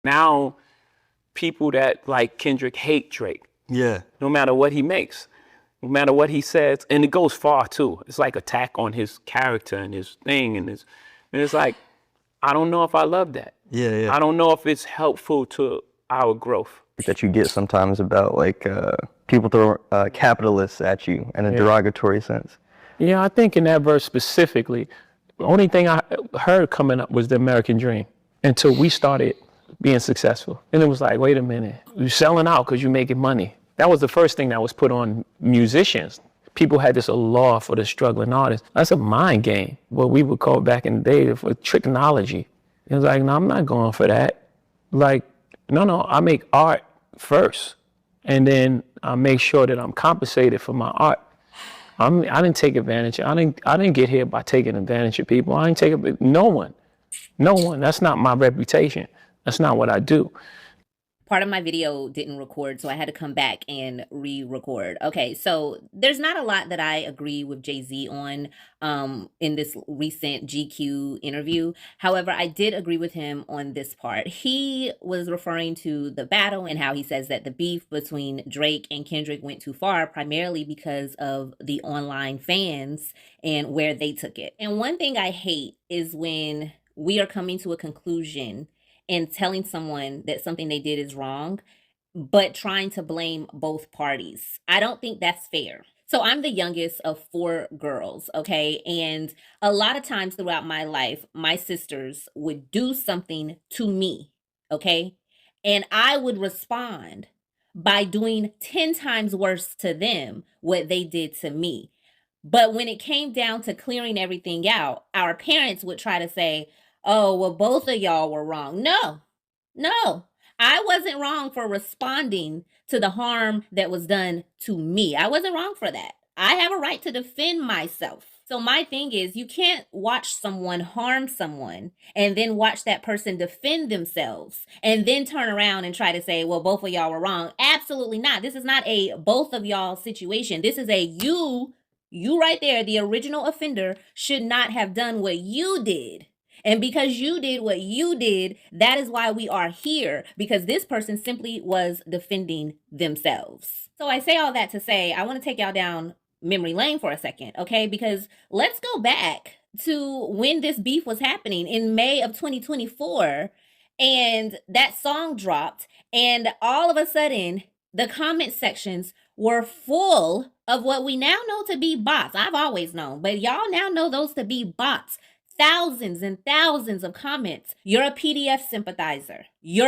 Now, people that like Kendrick hate Drake, Yeah. no matter what he makes, no matter what he says, and it goes far too. It's like attack on his character and his thing, and it's like, I don't know if I love that. Yeah, yeah. I don't know if it's helpful to our growth. That you get sometimes about like people throw capitalists at you in a derogatory sense. Yeah, I think in that verse specifically, the only thing I heard coming up was the American dream until we started being successful. And it was like, wait a minute, you're selling out because you're making money. That was the first thing that was put on musicians. People had this law for the struggling artist. That's a mind game, what we would call back in the day for tricknology. It was like, no, I'm not going for that. Like, no, I make art first. And then I make sure that I'm compensated for my art. I didn't take advantage. I didn't get here by taking advantage of people. I didn't take it. No one. That's not my reputation. That's not what I do. Part of my video didn't record, so I had to come back and re-record. Okay, so there's not a lot that I agree with Jay-Z on in this recent GQ interview. However, I did agree with him on this part. He was referring to the battle and how he says that the beef between Drake and Kendrick went too far, primarily because of the online fans and where they took it. And one thing I hate is when we are coming to a conclusion and telling someone that something they did is wrong, but trying to blame both parties. I don't think that's fair. So I'm the youngest of 4 girls, okay? And a lot of times throughout my life, my sisters would do something to me, okay? And I would respond by doing 10 times worse to them what they did to me. But when it came down to clearing everything out, our parents would try to say, oh, well, both of y'all were wrong. No, I wasn't wrong for responding to the harm that was done to me. I wasn't wrong for that. I have a right to defend myself. So my thing is, you can't watch someone harm someone and then watch that person defend themselves and then turn around and try to say, well, both of y'all were wrong. Absolutely not. This is not a both of y'all situation. This is a you right there, the original offender, should not have done what you did. And because you did what you did, that is why we are here, because this person simply was defending themselves. So I say all that to say, I want to take y'all down memory lane for a second, okay? Because let's go back to when this beef was happening in May of 2024, and that song dropped, and all of a sudden, the comment sections were full of what we now know to be bots. I've always known, but y'all now know those to be bots. Thousands and thousands of comments. You're a PDF sympathizer. You're a